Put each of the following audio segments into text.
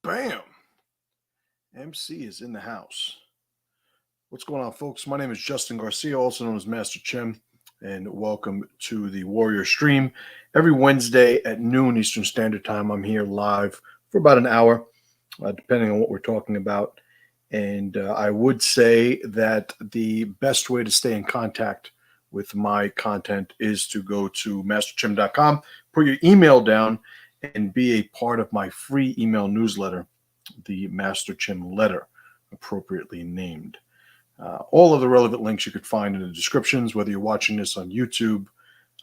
Bam! MC is in the house. What's going on, folks? My name is Justin Garcia, also known as Master Chim, and welcome to the Warrior Stream. Every Wednesday at noon Eastern Standard Time, I'm here live for about an hour, depending on what we're talking about. And I would say that the best way to stay in contact with my content is to go to masterchim.com, put your email down, and be a part of my free email newsletter, the Master Chim letter, appropriately named. All of the relevant links you could find in the descriptions, whether you're watching this on YouTube,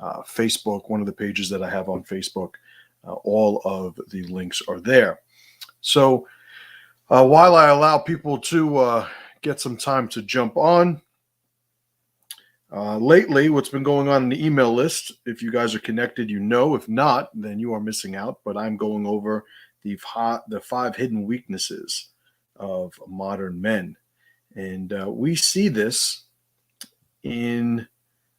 Facebook, one of the pages that I have on Facebook, all of the links are there. So while I allow people to get some time to jump on, lately, what's been going on in the email list, if you guys are connected, you know. If not, then you are missing out. But I'm going over the 5 hidden weaknesses of modern men. And we see this in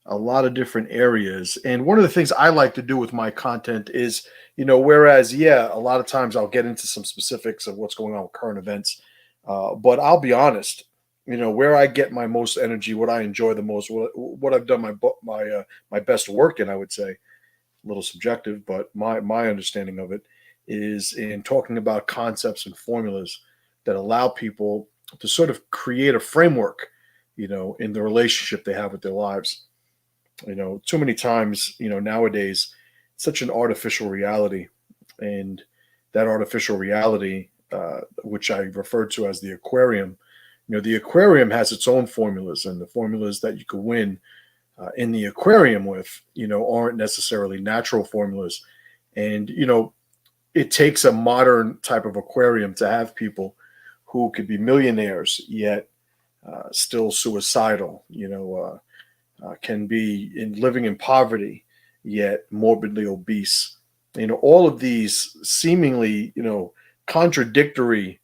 a lot of different areas. And one of the things I like to do with my content is, whereas, a lot of times I'll get into some specifics of what's going on with current events. But I'll be honest, where I get my most energy, what I enjoy the most, what I've done my best work in, I would say, a little subjective, but my understanding of it is in talking about concepts and formulas that allow people to sort of create a framework, in the relationship they have with their lives. Too many times, nowadays, it's such an artificial reality, and that artificial reality, which I refer to as the aquarium, the aquarium has its own formulas, and the formulas that you could win in the aquarium with, aren't necessarily natural formulas. And, it takes a modern type of aquarium to have people who could be millionaires, yet still suicidal, can be living in poverty, yet morbidly obese. All of these seemingly, contradictory,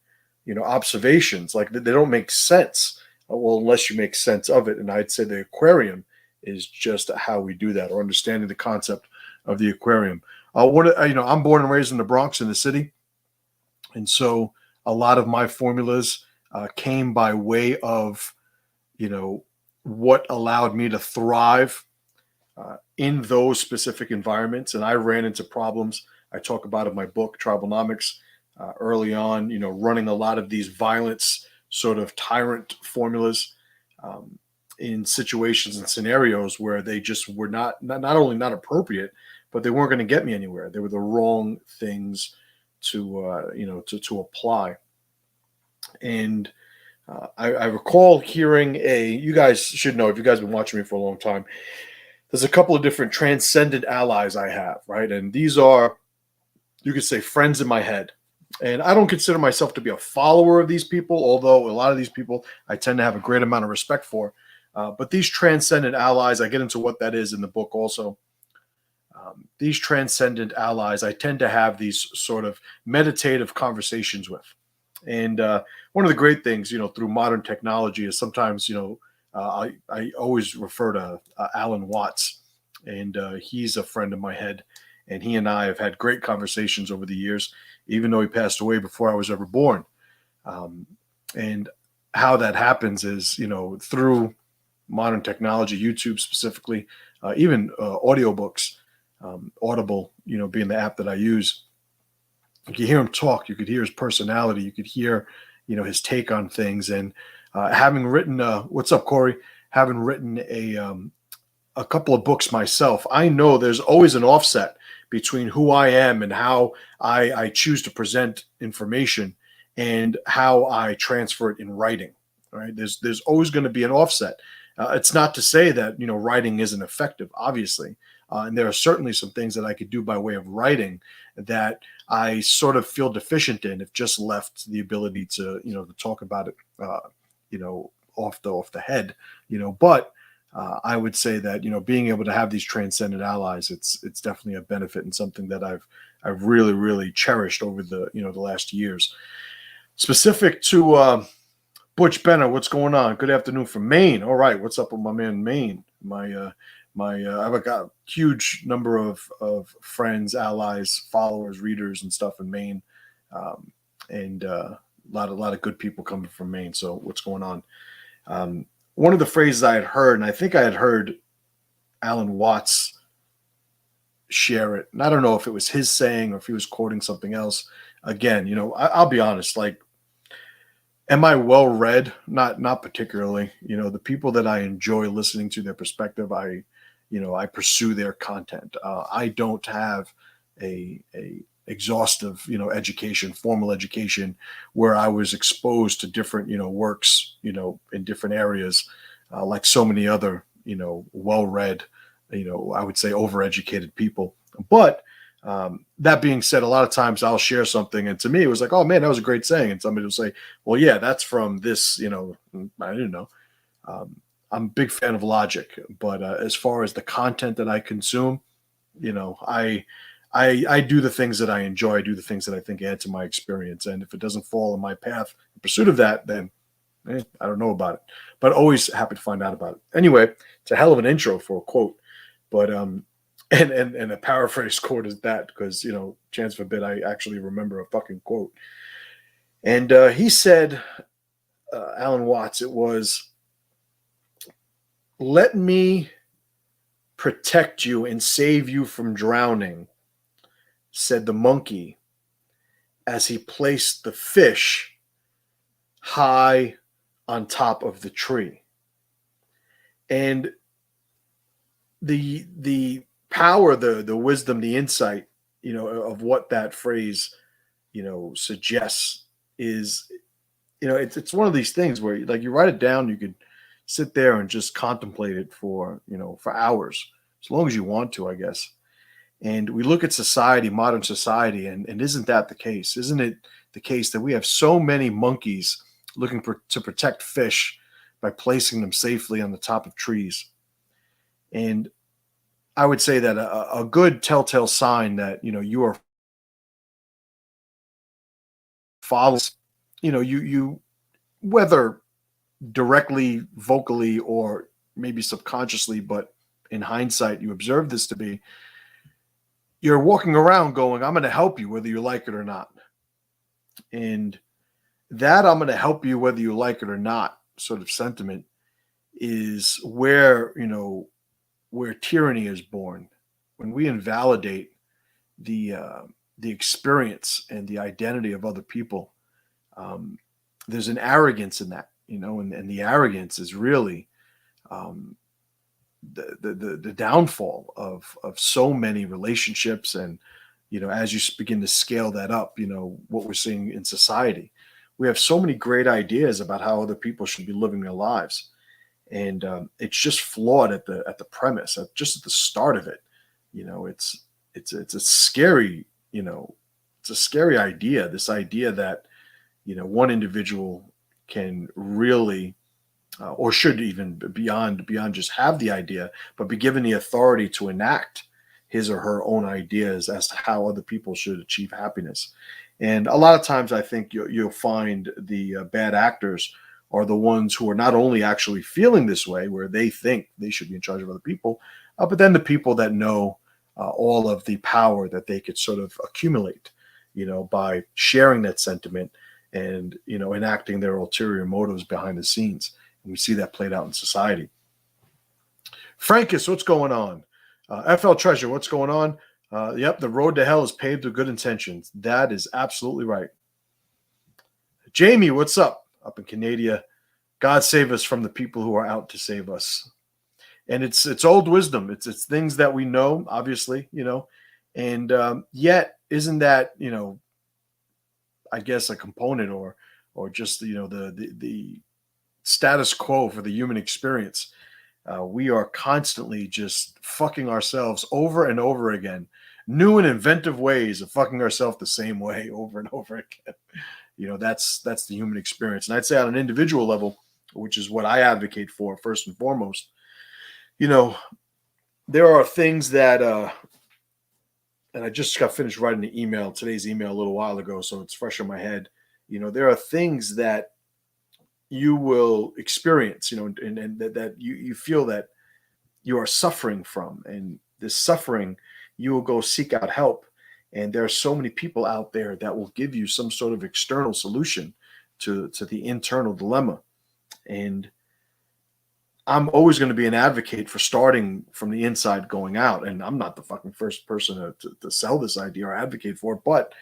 observations, like they don't make sense. Well, unless you make sense of it. And I'd say the aquarium is just how we do that, or understanding the concept of the aquarium. I'm born and raised in the Bronx, in the city. And so a lot of my formulas came by way of, what allowed me to thrive in those specific environments. And I ran into problems I talk about in my book, TRIBALNOMICS, early on, running a lot of these violence sort of tyrant formulas in situations and scenarios where they just were not only not appropriate, but they weren't going to get me anywhere. They were the wrong things to apply. And I recall hearing you guys should know, if you guys have been watching me for a long time, there's a couple of different transcendent allies I have, right? And these are, you could say, friends in my head. And I don't consider myself to be a follower of these people, although a lot of these people I tend to have a great amount of respect for. But these transcendent allies, I get into what that is in the book also. These transcendent allies, I tend to have these sort of meditative conversations with. And one of the great things, through modern technology is sometimes, I always refer to Alan Watts, and he's a friend of my head. And he and I have had great conversations over the years, even though he passed away before I was ever born. And how that happens is, through modern technology, YouTube specifically, even audiobooks, Audible, being the app that I use. You could hear him talk. You could hear his personality. You could hear, his take on things. And having written, what's up, Corey? Having written a couple of books myself, I know there's always an offset between who I am and how I choose to present information and how I transfer it in writing. Right? There's always going to be an offset. It's not to say that writing isn't effective, obviously, and there are certainly some things that I could do by way of writing that I sort of feel deficient in, if just left the ability to to talk about it off the head. But I would say that being able to have these transcendent allies, it's definitely a benefit and something that I've really, really cherished over the the last years. Specific to Butch Benner, what's going on? Good afternoon from Maine. All right, what's up with my man Maine? I've got a huge number of friends, allies, followers, readers, and stuff in Maine. and a lot of good people coming from Maine. So what's going on? One of the phrases I had heard, and I think I had heard Alan Watts share it, and I don't know if it was his saying or if he was quoting something else. Again, I'll be honest, like, am I well read? Not particularly. The people that I enjoy listening to their perspective, I pursue their content. I don't have a exhaustive, education, formal education, where I was exposed to different, works, in different areas, like so many other, well-read, I would say overeducated people. But that being said, a lot of times I'll share something, and to me it was like, oh man, that was a great saying, and somebody will say, well, yeah, that's from this, I didn't know. I'm a big fan of logic, but as far as the content that I consume, I do the things that I enjoy. I do the things that I think add to my experience, and if it doesn't fall in my path in pursuit of that, then I don't know about it. But always happy to find out about it. Anyway, it's a hell of an intro for a quote, but and a paraphrase quote is that, because chance forbid I actually remember a fucking quote. And he said, Alan Watts, it was, "Let me protect you and save you from drowning," said the monkey as he placed the fish high on top of the tree. And the power, the wisdom, the insight, of what that phrase, suggests is, it's one of these things where, like, you write it down, you could sit there and just contemplate it for hours, as long as you want to, I guess. And we look at society, modern society, and isn't that the case? Isn't it the case that we have so many monkeys looking to protect fish by placing them safely on the top of trees? And I would say that a good telltale sign that you are following, you whether directly, vocally, or maybe subconsciously, but in hindsight, you observe this to be, you're walking around going, I'm going to help you whether you like it or not. And that "I'm going to help you whether you like it or not" sort of sentiment is where, where tyranny is born. When we invalidate the experience and the identity of other people, there's an arrogance in that, and the arrogance is really the downfall of so many relationships. And as you begin to scale that up, what we're seeing in society, we have so many great ideas about how other people should be living their lives, and it's just flawed at the premise, just at the start of it. It's a scary, it's a scary idea, this idea that one individual can really or should even beyond just have the idea, but be given the authority to enact his or her own ideas as to how other people should achieve happiness. And a lot of times I think you'll find the bad actors are the ones who are not only actually feeling this way, where they think they should be in charge of other people, but then the people that know all of the power that they could sort of accumulate, by sharing that sentiment and, enacting their ulterior motives behind the scenes. And we see that played out in society. Frankus, what's going on? FL Treasure, what's going on? Yep, the road to hell is paved with good intentions. That is absolutely right. Jamie, what's up? Up in Canada. God save us from the people who are out to save us. And it's old wisdom. It's things that we know, obviously, and yet isn't that, I guess, a component or just, the status quo for the human experience. We are constantly just fucking ourselves over and over again, new and inventive ways of fucking ourselves the same way over and over again. That's the human experience. And I'd say on an individual level, which is what I advocate for first and foremost, there are things that, and I just got finished writing today's email a little while ago, so it's fresh in my head. There are things that you will experience, and that you feel that you are suffering from, and this suffering, you will go seek out help. And there are so many people out there that will give you some sort of external solution to the internal dilemma. And I'm always going to be an advocate for starting from the inside going out. And I'm not the fucking first person to sell this idea or advocate for it, but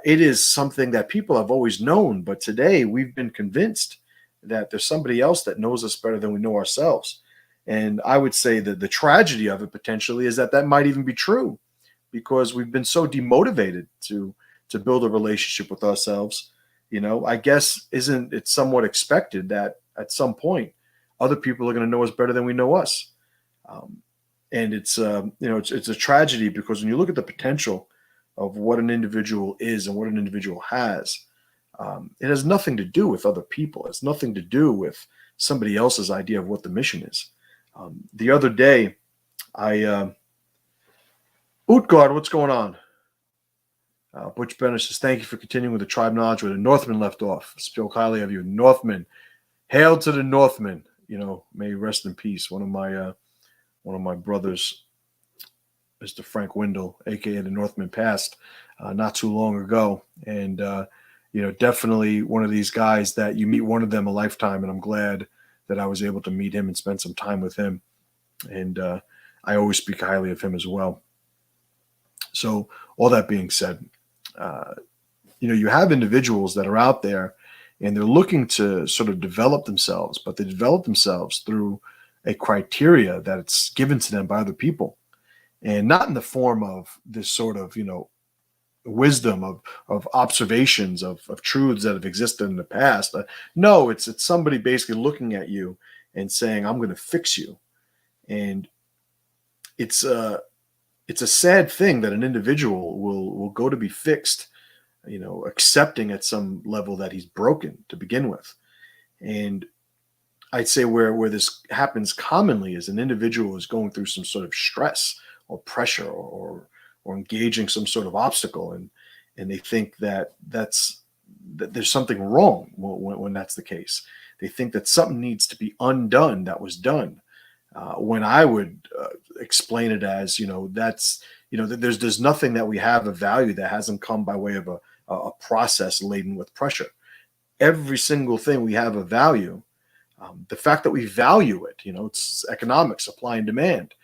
it is something that people have always known. But today we've been convinced that there's somebody else that knows us better than we know ourselves. And I would say that the tragedy of it potentially is that that might even be true, because we've been so demotivated to build a relationship with ourselves. I guess, isn't it somewhat expected that at some point other people are going to know us better than we know us? And it's it's a tragedy, because when you look at the potential of what an individual is and what an individual has, it has nothing to do with other people. It's nothing to do with somebody else's idea of what the mission is. The other day, Utgard, what's going on? Butch Benner says, thank you for continuing with the tribe knowledge where the Northmen left off. Spoke highly of you. Northmen. Hail to the Northmen. May he rest in peace. One of my brothers, Mr. Frank Windle, aka the Northman, passed not too long ago. And definitely one of these guys that you meet one of them a lifetime, and I'm glad that I was able to meet him and spend some time with him. And I always speak highly of him as well. So all that being said, you have individuals that are out there and they're looking to sort of develop themselves, but they develop themselves through a criteria that it's given to them by other people, and not in the form of this sort of, wisdom of observations of truths that have existed in the past. No, it's somebody basically looking at you and saying, I'm going to fix you. And it's a sad thing that an individual will go to be fixed, accepting at some level that he's broken to begin with. And I'd say where this happens commonly is an individual is going through some sort of stress or pressure or engaging some sort of obstacle, and they think that there's something wrong when that's the case. They think that something needs to be undone that was done. When I would explain it as, there's nothing that we have of value that hasn't come by way of a process laden with pressure. Every single thing we have of value, the fact that we value it, it's economics, supply and demand.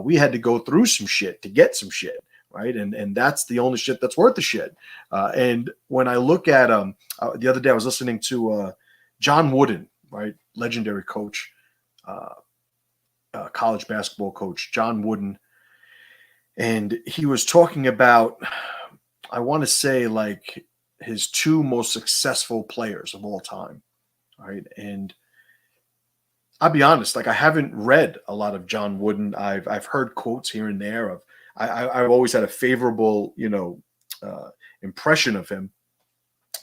We had to go through some shit to get some shit, right? And that's the only shit that's worth the shit. And when I look at the other day, I was listening to John Wooden, right, legendary coach, college basketball coach, John Wooden, and he was talking about, I want to say, like, his two most successful players of all time, right? And I'll be honest, like, I haven't read a lot of John Wooden. I've heard quotes here and there of. I've always had a favorable, impression of him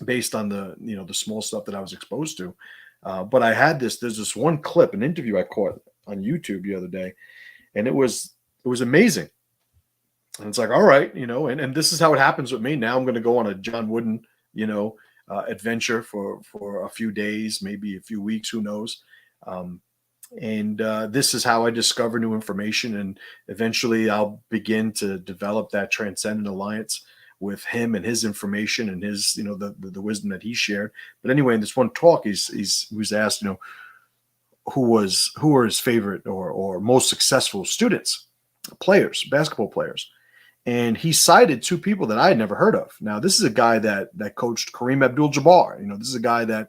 based on the small stuff that I was exposed to. But I had there's this one clip, an interview I caught on YouTube the other day, and it was amazing. And it's like, all right, and this is how it happens with me. Now I'm going to go on a John Wooden, adventure for a few days, maybe a few weeks, who knows. And this is how I discover new information, and eventually I'll begin to develop that transcendent alliance with him and his information and his, the wisdom that he shared. But anyway, in this one talk, he was asked, who were his favorite or most successful students, players, basketball players. And he cited two people that I had never heard of. Now, this is a guy that coached Kareem Abdul-Jabbar. This is a guy that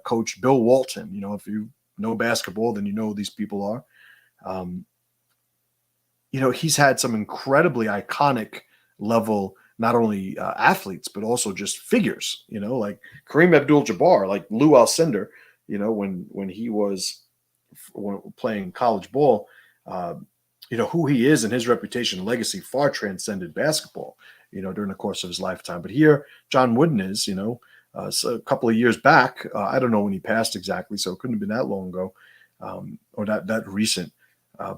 coached Bill Walton. If you know basketball, then you know who these people are. He's had some incredibly iconic level, not only athletes, but also just figures, like Kareem Abdul-Jabbar, like Lou Alcindor, when he was playing college ball, who he is and his reputation and legacy far transcended basketball, during the course of his lifetime. But here, John Wooden is, so a couple of years back, I don't know when he passed exactly, so it couldn't have been that long ago, or that recent.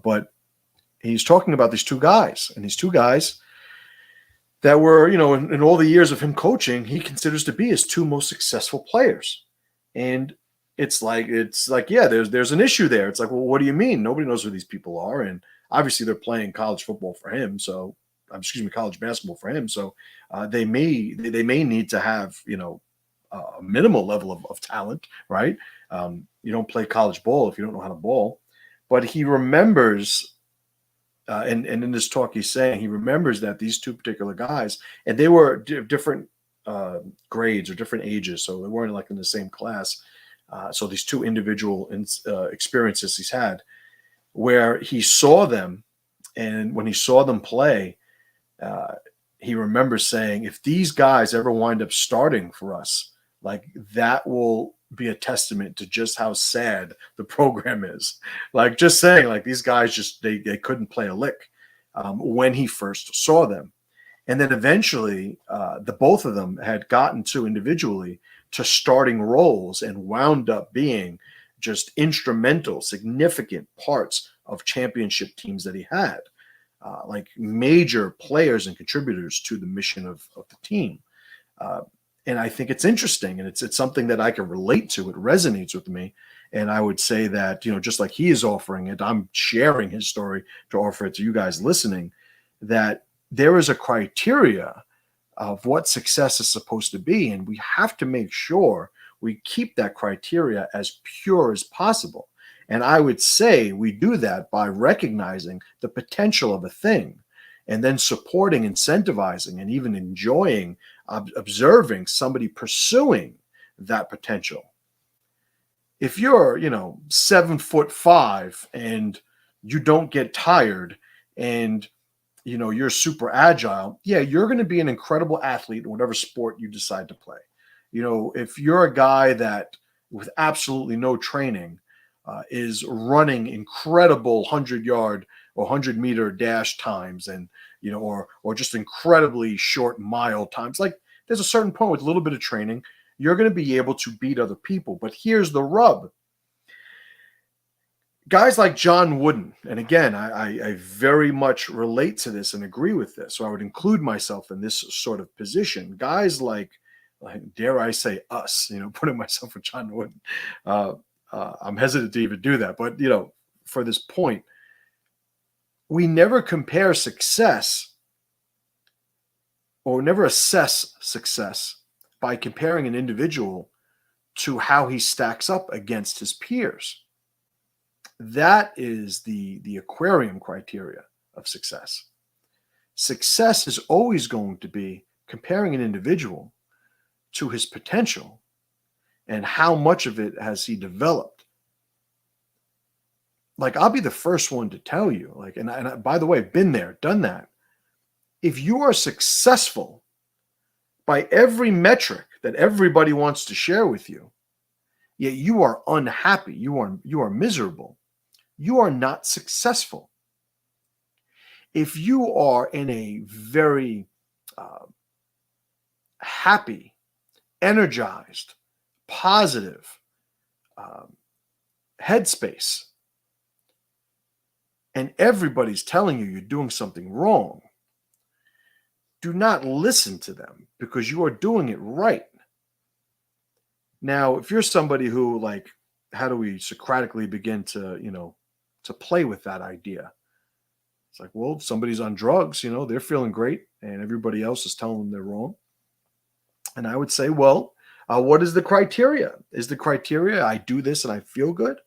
But he's talking about these two guys, and these two guys that were, in all the years of him coaching, he considers to be his two most successful players. And it's like, yeah, there's an issue there. It's like, well, what do you mean? Nobody knows who these people are. And obviously they're playing college football for him. So college basketball for him. So they may need to have, a minimal level of talent, right? You don't play college ball if you don't know how to ball. But he remembers, and in this talk he's saying he remembers that these two particular guys, and they were different grades or different ages, so they weren't like in the same class. So these two individual experiences he's had, where he saw them, and when he saw them play, he remembers saying, if these guys ever wind up starting for us, like that will be a testament to just how sad the program is. Like just saying, like these guys just they couldn't play a lick when he first saw them. And then eventually the both of them had gotten to individually to starting roles and wound up being just instrumental, significant parts of championship teams that he had, like major players and contributors to the mission of the team. And I think it's interesting, and it's something that I can relate to. It resonates with me. And I would say that, just like he is offering it, I'm sharing his story to offer it to you guys listening, that there is a criteria of what success is supposed to be. And we have to make sure we keep that criteria as pure as possible. And I would say we do that by recognizing the potential of a thing and then supporting, incentivizing, and even enjoying, observing somebody pursuing that potential. If you're, 7'5" and you don't get tired and, you're super agile, yeah, you're going to be an incredible athlete in whatever sport you decide to play. If you're a guy that with absolutely no training is running incredible 100-yard or 100-meter dash times, and or just incredibly short mile times, like there's a certain point with a little bit of training, you're going to be able to beat other people. But here's the rub. Guys like John Wooden, and again, I very much relate to this and agree with this, so I would include myself in this sort of position. Guys like dare I say us, putting myself with John Wooden. I'm hesitant to even do that, but for this point, we never compare success or never assess success by comparing an individual to how he stacks up against his peers. That is the aquarium criteria of success. Success is always going to be comparing an individual to his potential and how much of it has he developed. Like, I'll be the first one to tell you, like, and I, by the way, been there, done that. If you are successful by every metric that everybody wants to share with you, yet you are unhappy, you are miserable, you are not successful. If you are in a very happy, energized, positive headspace, and everybody's telling you you're doing something wrong, do not listen to them, because you are doing it right. Now, if you're somebody who, like, how do we Socratically begin to, to play with that idea? It's like, well, somebody's on drugs, they're feeling great, and everybody else is telling them they're wrong. And I would say, well, what is the criteria? Is the criteria I do this and I feel good?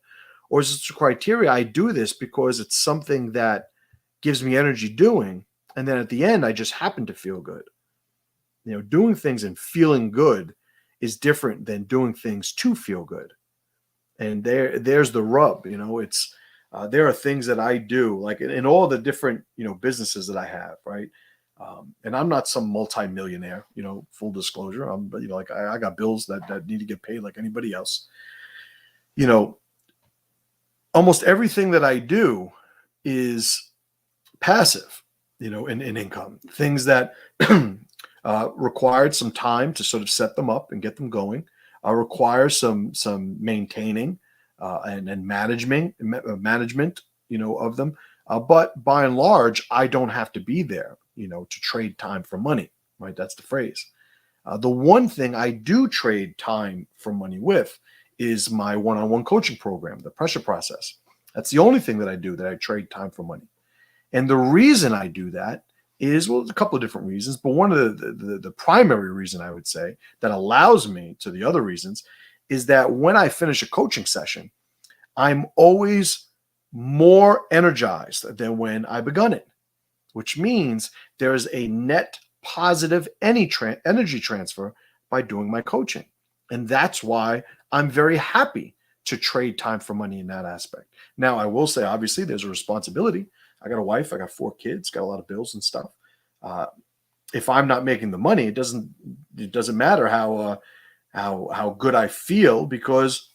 Or is it the criteria I do this because it's something that gives me energy doing, and then at the end I just happen to feel good? Doing things and feeling good is different than doing things to feel good. And there's the rub. It's there are things that I do, like in all the different businesses that I have, right? And I'm not some multimillionaire, full disclosure. But like I got bills that need to get paid like anybody else. Almost everything that I do is passive, in income. Things that required some time to sort of set them up and get them going, require some maintaining and management, of them. But by and large, I don't have to be there, to trade time for money, right? That's the phrase. The one thing I do trade time for money with is my one-on-one coaching program, the pressure process. That's the only thing that I do that I trade time for money. And the reason I do that is, well, a couple of different reasons, but one of the primary reason I would say that allows me to the other reasons is that when I finish a coaching session, I'm always more energized than when I begun it, which means there's a net positive energy transfer by doing my coaching. And that's why I'm very happy to trade time for money in that aspect. Now, I will say, obviously, there's a responsibility. I got a wife, I got 4 kids, got a lot of bills and stuff. If I'm not making the money, it doesn't matter how good I feel, because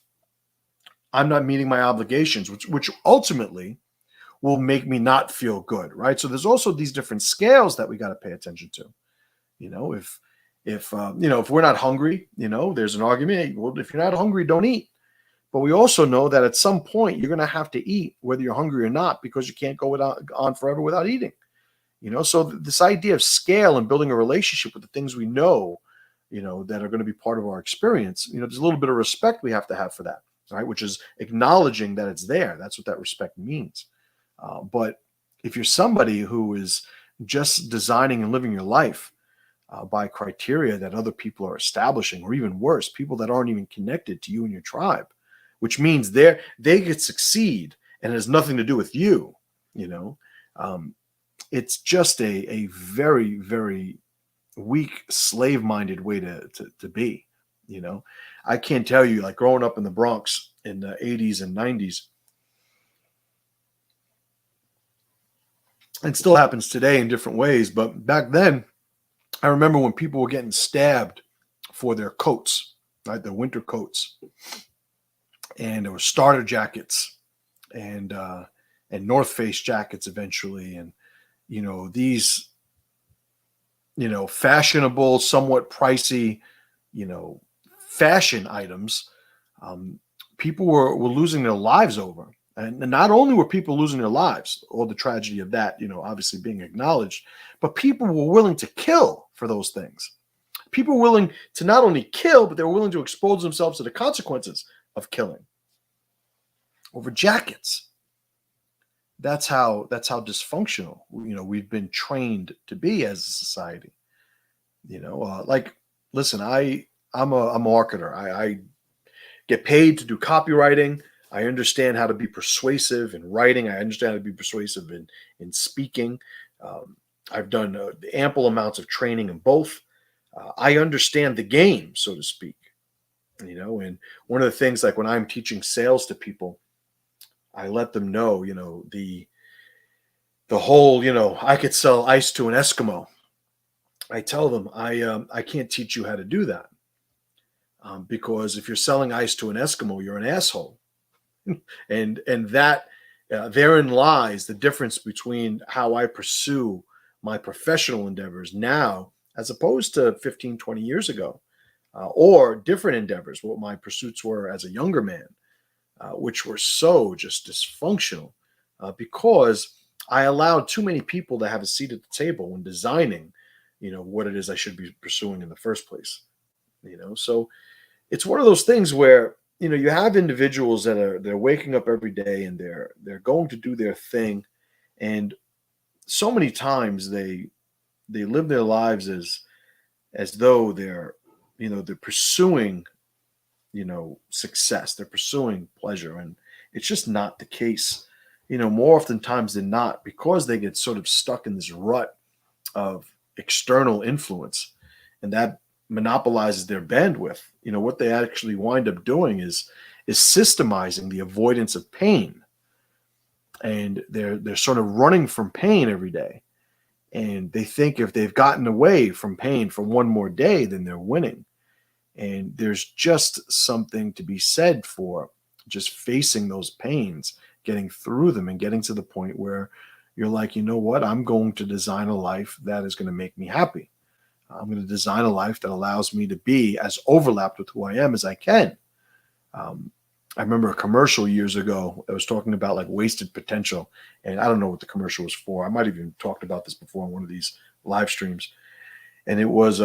I'm not meeting my obligations, which ultimately will make me not feel good, right? So there's also these different scales that we got to pay attention to. If we're not hungry, there's an argument. Hey, well, if you're not hungry, don't eat. But we also know that at some point you're going to have to eat, whether you're hungry or not, because you can't go on forever without eating. So this idea of scale and building a relationship with the things we know, that are going to be part of our experience, there's a little bit of respect we have to have for that, right? Which is acknowledging that it's there. That's what that respect means. But if you're somebody who is just designing and living your life by criteria that other people are establishing, or even worse, people that aren't even connected to you and your tribe, which means they could succeed and it has nothing to do with you, it's just a very, very weak, slave-minded way to be. I can't tell you, like growing up in the Bronx in the 80s and 90s, it still happens today in different ways, but back then, I remember when people were getting stabbed for their coats, right? Their winter coats. And there were starter jackets and North Face jackets eventually. And, these, fashionable, somewhat pricey, fashion items, people were losing their lives over. And not only were people losing their lives, or the tragedy of that, obviously being acknowledged, but people were willing to kill for those things. People were willing to not only kill, but they were willing to expose themselves to the consequences of killing over jackets. That's how dysfunctional, we've been trained to be as a society. Listen, I'm a marketer. I get paid to do copywriting. I understand how to be persuasive in writing. I understand how to be persuasive in speaking. I've done ample amounts of training in both. I understand the game, so to speak. And one of the things, like when I'm teaching sales to people, I let them know, the whole, I could sell ice to an Eskimo. I tell them I can't teach you how to do that, because if you're selling ice to an Eskimo, you're an asshole. and that therein lies the difference between how I pursue my professional endeavors now as opposed to 15, 20 years ago, or different endeavors, what my pursuits were as a younger man, which were so just dysfunctional, because I allowed too many people to have a seat at the table when designing, what it is I should be pursuing in the first place. So it's one of those things where, you have individuals they're waking up every day and they're going to do their thing. And so many times they live their lives as though they're pursuing, success, they're pursuing pleasure. And it's just not the case, more oftentimes than not, because they get sort of stuck in this rut of external influence, and that monopolizes their bandwidth. What they actually wind up doing is systemizing the avoidance of pain, and they're sort of running from pain every day, and they think if they've gotten away from pain for one more day, then they're winning. And there's just something to be said for just facing those pains, getting through them, and getting to the point where you're like, you know what, I'm going to design a life that is going to make me happy. I'm going to design a life that allows me to be as overlapped with who I am as I can. I remember a commercial years ago that was talking about like wasted potential. And I don't know what the commercial was for. I might have even talked about this before on one of these live streams. And it was,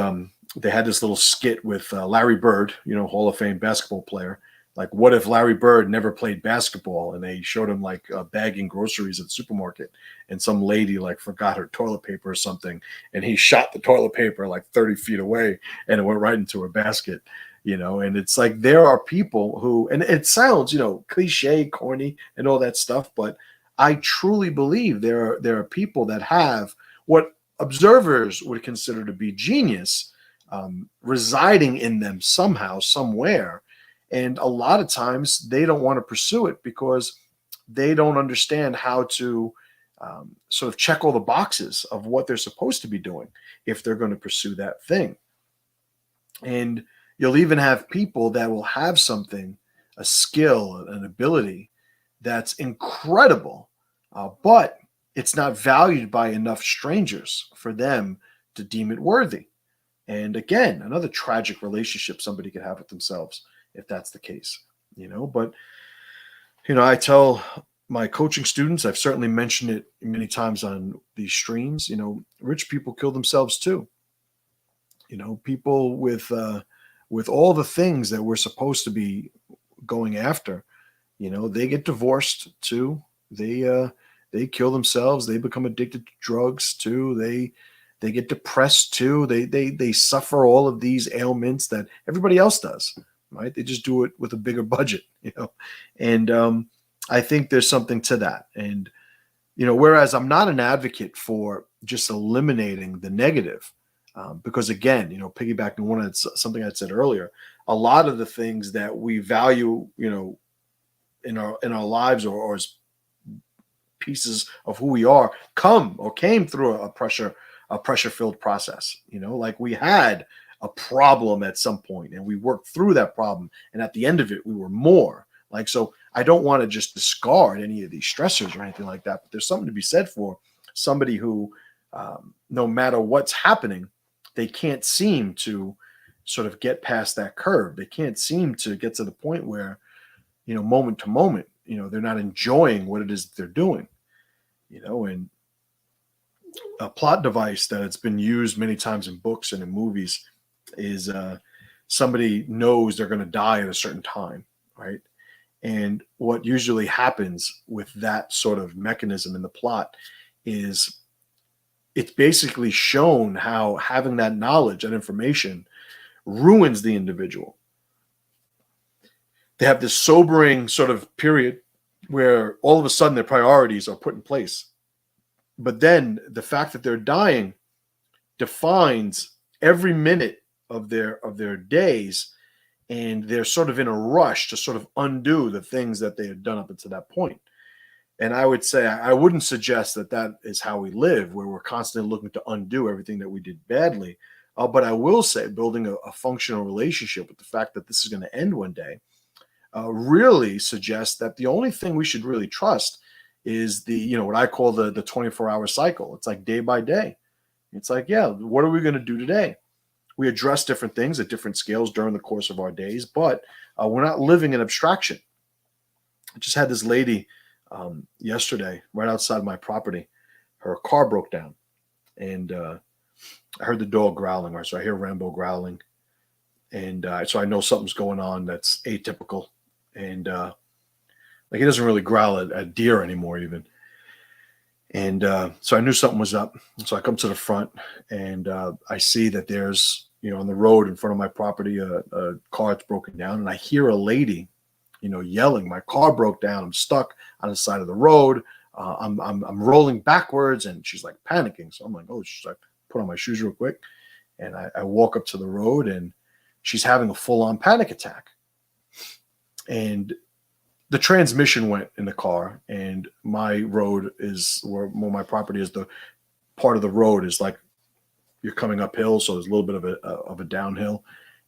they had this little skit with Larry Bird, Hall of Fame basketball player. Like, what if Larry Bird never played basketball and they showed him like bagging groceries at the supermarket and some lady like forgot her toilet paper or something and he shot the toilet paper like 30 feet away and it went right into her basket, and it's like there are people who, and it sounds, cliche, corny and all that stuff, but I truly believe there are people that have what observers would consider to be genius residing in them somehow, somewhere. And a lot of times they don't want to pursue it because they don't understand how to sort of check all the boxes of what they're supposed to be doing if they're going to pursue that thing. And you'll even have people that will have something, a skill, an ability that's incredible, but it's not valued by enough strangers for them to deem it worthy. And again, another tragic relationship somebody could have with themselves if that's the case, But, I tell my coaching students, I've certainly mentioned it many times on these streams, rich people kill themselves too. People with all the things that we're supposed to be going after, they get divorced too. They kill themselves. They become addicted to drugs too. They get depressed too. They suffer all of these ailments that everybody else does, right? They just do it with a bigger budget, And I think there's something to that. And whereas I'm not an advocate for just eliminating the negative, because again, piggybacking on something I said earlier, a lot of the things that we value, in our lives or as pieces of who we are came through a pressure filled process. Like we had a problem at some point and we worked through that problem, and at the end of it we were more like, so I don't want to just discard any of these stressors or anything like that, but there's something to be said for somebody who no matter what's happening, they can't seem to sort of get past that curve. They can't seem to get to the point where, moment to moment, they're not enjoying what it is that they're doing, and a plot device that it's been used many times in books and in movies is somebody knows they're going to die at a certain time, right? And what usually happens with that sort of mechanism in the plot is it's basically shown how having that knowledge and information ruins the individual. They have this sobering sort of period where all of a sudden their priorities are put in place. But then the fact that they're dying defines every minute of their days, and they're sort of in a rush to sort of undo the things that they had done up until that point. And I would say I wouldn't suggest that is how we live, where we're constantly looking to undo everything that we did badly. But I will say building a functional relationship with the fact that this is going to end one day really suggests that the only thing we should really trust is the, what I call the 24-hour cycle. It's like day by day. It's like, yeah, what are we going to do today? We address different things at different scales during the course of our days, but we're not living in abstraction. I just had this lady yesterday right outside my property. Her car broke down, and I heard the dog growling, right? So I hear Rambo growling, and so I know something's going on that's atypical. And like he doesn't really growl at deer anymore even. And so I knew something was up. So I come to the front, and I see that there's, on the road in front of my property, a car that's broken down. And I hear a lady, yelling, my car broke down. I'm stuck on the side of the road. I'm rolling backwards, and she's like panicking. So I'm like, oh, she's like, put on my shoes real quick. And I walk up to the road, and she's having a full-on panic attack. And the transmission went in the car, and my road is where my property is. The part of the road is like you're coming uphill, so there's a little bit of a downhill,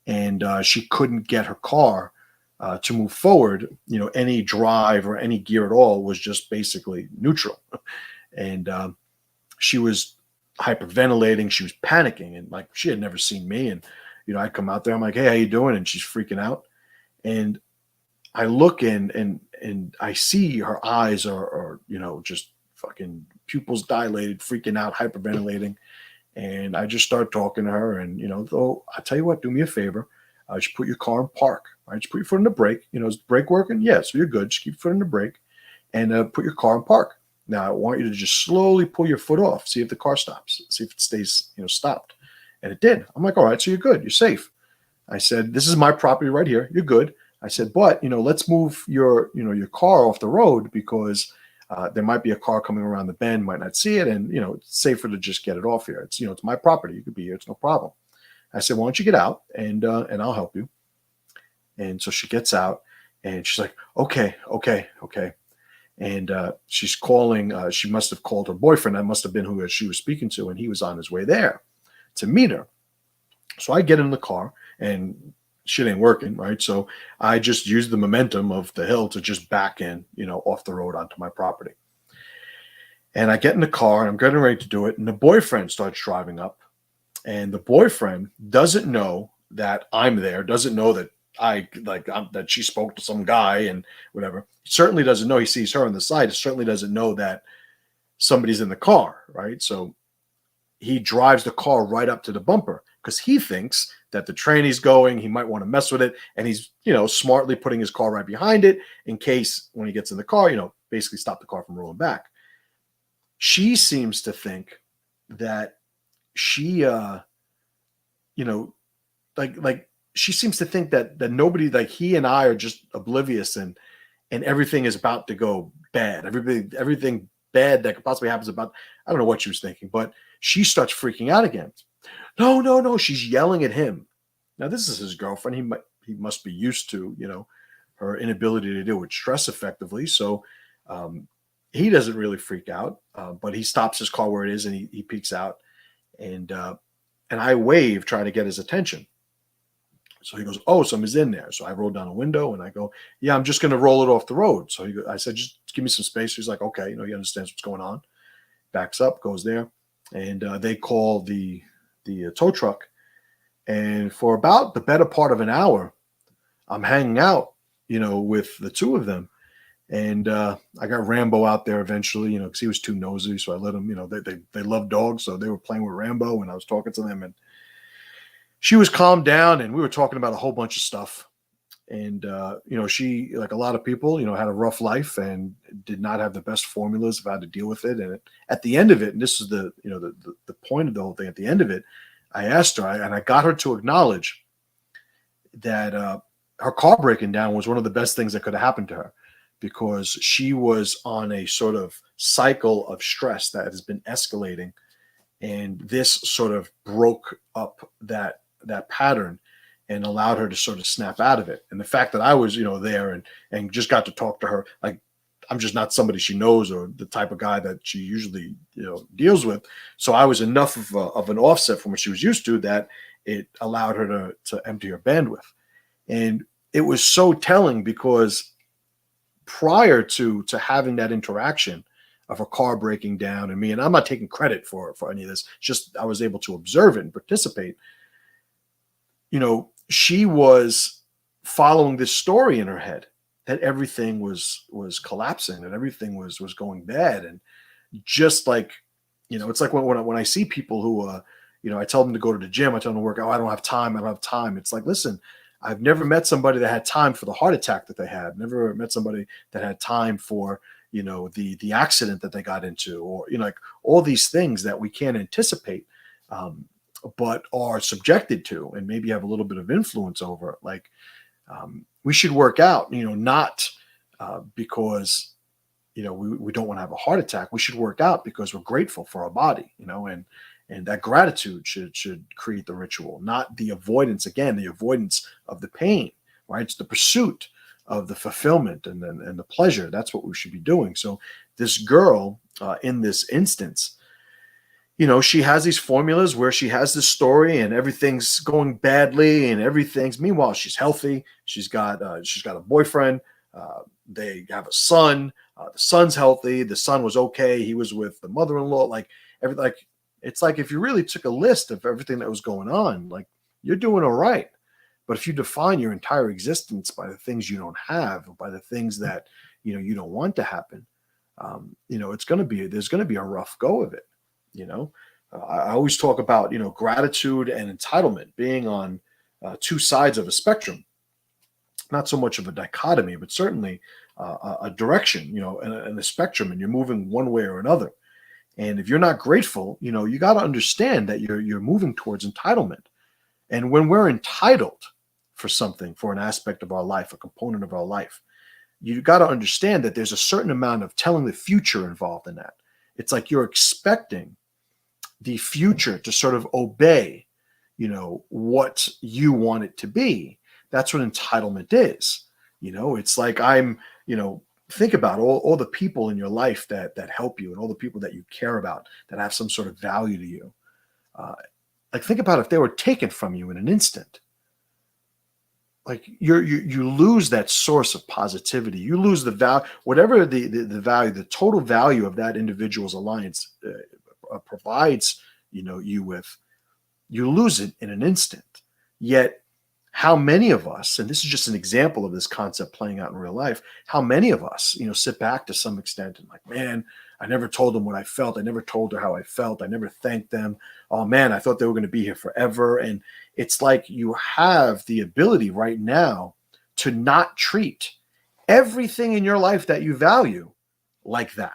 and she couldn't get her car to move forward. Any drive or any gear at all was just basically neutral, and she was hyperventilating. She was panicking, and like she had never seen me. And I come out there, I'm like, hey, how you doing? And she's freaking out, and I look in and I see her eyes are just fucking pupils dilated, freaking out, hyperventilating. And I just start talking to her, and though I tell you what, do me a favor. Just put your car in park, right? Just put your foot in the brake. Is the brake working? Yeah, so you're good. Just keep your foot in the brake and put your car in park. Now, I want you to just slowly pull your foot off, see if the car stops, see if it stays, stopped. And it did. I'm like, all right, so you're good. You're safe. I said, this is my property right here. You're good. I said, but, let's move your car off the road because there might be a car coming around the bend, might not see it. And, it's safer to just get it off here. It's, it's my property. You could be here. It's no problem. I said, why don't you get out and I'll help you. And so she gets out and she's like, okay. And she's calling, she must have called her boyfriend. That must have been who she was speaking to. And he was on his way there to meet her. So I get in the car and shit ain't working, right? So I just used the momentum of the hill to just back in, off the road onto my property. And I get in the car and I'm getting ready to do it. And the boyfriend starts driving up. And the boyfriend doesn't know that I'm there, doesn't know that that she spoke to some guy and whatever. He certainly doesn't know. He sees her on the side. He certainly doesn't know that somebody's in the car, right? So he drives the car right up to the bumper because he thinks that the train he's going, he might want to mess with it. And he's, smartly putting his car right behind it in case when he gets in the car, basically stop the car from rolling back. She seems to think that she, she seems to think that nobody, like he and I are just oblivious and everything is about to go bad. Everything bad that could possibly happen is about, I don't know what she was thinking, but she starts freaking out again. No. She's yelling at him. Now, this is his girlfriend. He must be used to, her inability to deal with stress effectively. So he doesn't really freak out, but he stops his car where it is and he peeks out. And I wave trying to get his attention. So he goes, oh, somebody's in there. So I roll down a window and I go, yeah, I'm just going to roll it off the road. So I said, just give me some space. He's like, okay, he understands what's going on. Backs up, goes there. And they call the tow truck. And for about the better part of an hour, I'm hanging out, with the two of them. And I got Rambo out there eventually, because he was too nosy. So I let him, they love dogs. So they were playing with Rambo and I was talking to them. And she was calmed down and we were talking about a whole bunch of stuff. And, she, like a lot of people, had a rough life and did not have the best formulas of how to deal with it. And at the end of it, and this is the point of the whole thing, at the end of it, I asked her and I got her to acknowledge that her car breaking down was one of the best things that could have happened to her because she was on a sort of cycle of stress that has been escalating. And this sort of broke up that pattern and allowed her to sort of snap out of it. And the fact that I was, there and just got to talk to her, like I'm just not somebody she knows or the type of guy that she usually, deals with. So I was enough of an offset from what she was used to that it allowed her to empty her bandwidth. And it was so telling because prior to having that interaction of her car breaking down and me, and I'm not taking credit for any of this, just I was able to observe it and participate. She was following this story in her head that everything was collapsing, that everything was going bad. And just like, it's like when I see people who, I tell them to go to the gym, I tell them to work out. I don't have time. It's like, listen, I've never met somebody that had time for the heart attack that they had. Never met somebody that had time for, the accident that they got into, or, like all these things that we can't anticipate, but are subjected to and maybe have a little bit of influence over. Like we should work out, not because, we don't want to have a heart attack. We should work out because we're grateful for our body, and that gratitude should create the ritual, not the avoidance. Again, the avoidance of the pain, right? It's the pursuit of the fulfillment and the pleasure. That's what we should be doing. So this girl, in this instance, she has these formulas where she has this story and everything's going badly and meanwhile, she's healthy. She's got a boyfriend. They have a son. The son's healthy. The son was okay. He was with the mother-in-law. It's like if you really took a list of everything that was going on, like you're doing all right. But if you define your entire existence by the things you don't have, or by the things that, you don't want to happen, there's going to be a rough go of it. I always talk about, gratitude and entitlement being on two sides of a spectrum, not so much of a dichotomy, but certainly a direction, and a spectrum, and you're moving one way or another. And if you're not grateful, you got to understand that you're moving towards entitlement. And when we're entitled for something, for an aspect of our life, a component of our life, you got to understand that there's a certain amount of telling the future involved in that. It's like you're expecting the future to sort of obey, what you want it to be. That's what entitlement is. It's like think about all the people in your life that help you, and all the people that you care about that have some sort of value to you. Like, think about if they were taken from you in an instant. Like, you lose that source of positivity. You lose the value, whatever the value, the total value of that individual's alliance provides, you with. You lose it in an instant. Yet, how many of us, and this is just an example of this concept playing out in real life, how many of us, sit back to some extent and like, man, I never told them what I felt. I never told her how I felt. I never thanked them. Oh man, I thought they were going to be here forever. And it's like you have the ability right now to not treat everything in your life that you value like that.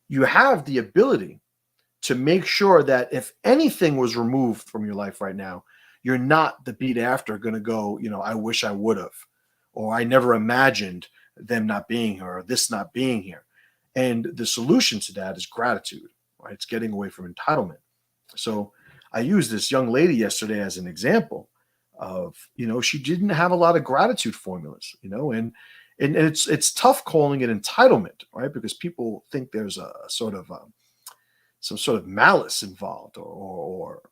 You have the ability to make sure that if anything was removed from your life right now, you're not the beat after going to go, I wish I would have, or I never imagined them not being here, or this not being here. And the solution to that is gratitude, right? It's getting away from entitlement. So I used this young lady yesterday as an example of, she didn't have a lot of gratitude formulas, and it's tough calling it entitlement, right? Because people think there's a sort of some sort of malice involved, or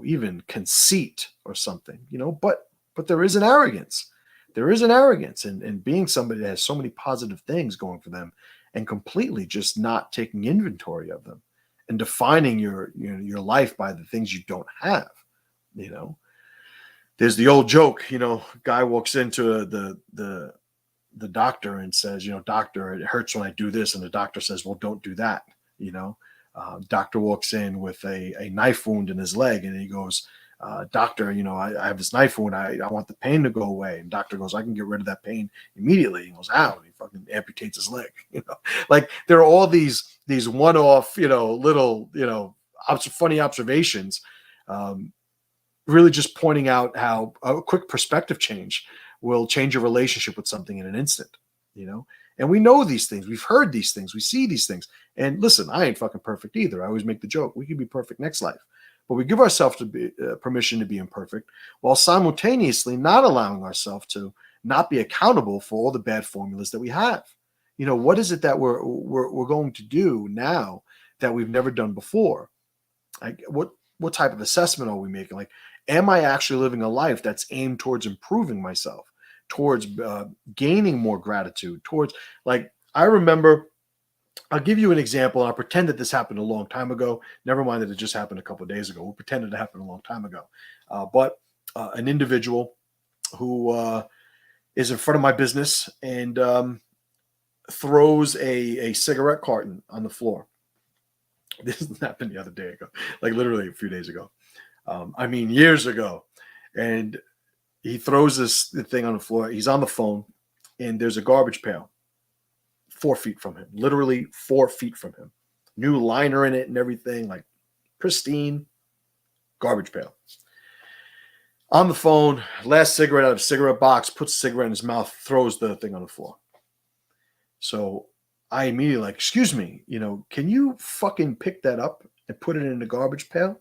even conceit or something, but there is an arrogance. There is an arrogance in being somebody that has so many positive things going for them and completely just not taking inventory of them and defining your life by the things you don't have. There's the old joke, guy walks into the doctor and says, doctor, it hurts when I do this. And the doctor says, well, don't do that. Doctor walks in with a knife wound in his leg, and he goes, doctor, I have this knife wound. I want the pain to go away. And doctor goes, I can get rid of that pain immediately. He goes, how? And he fucking amputates his leg. Like, there are all these one-off, little, funny observations, really just pointing out how a quick perspective change will change your relationship with something in an instant, And we know these things. We've heard these things. We see these things. And listen, I ain't fucking perfect either. I always make the joke. We could be perfect next life. But we give ourselves permission to be imperfect, while simultaneously not allowing ourselves to not be accountable for all the bad formulas that we have. What is it that we're going to do now that we've never done before? Like, what type of assessment are we making? Like, am I actually living a life that's aimed towards improving myself, towards gaining more gratitude, towards, like, I remember, I'll give you an example. I'll pretend that this happened a long time ago. Never mind that it just happened a couple of days ago. We'll pretend it happened a long time ago. But an individual who is in front of my business and throws a cigarette carton on the floor. This happened the other day ago, like literally a few days ago. Years ago. And he throws this thing on the floor. He's on the phone, and there's a garbage pail 4 feet from him, literally 4 feet from him. New liner in it and everything, like pristine garbage pail. On the phone, last cigarette out of a cigarette box, puts a cigarette in his mouth, throws the thing on the floor. So I immediately like, excuse me, can you fucking pick that up and put it in the garbage pail?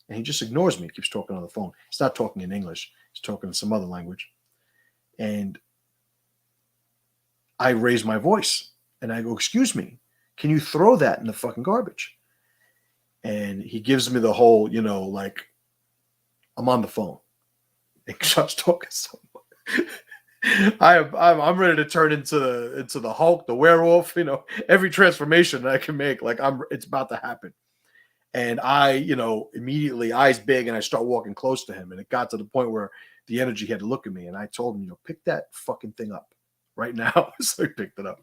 And he just ignores me, keeps talking on the phone. He's not talking in English. He's talking in some other language. And I raise my voice and I go, excuse me, can you throw that in the fucking garbage? And he gives me the whole, like, I'm on the phone. And starts talking so much. I'm ready to turn into the Hulk, the werewolf, every transformation that I can make. Like, it's about to happen. And I, immediately eyes big, and I start walking close to him. And it got to the point where the energy had to look at me. And I told him, pick that fucking thing up right now. So he picked it up.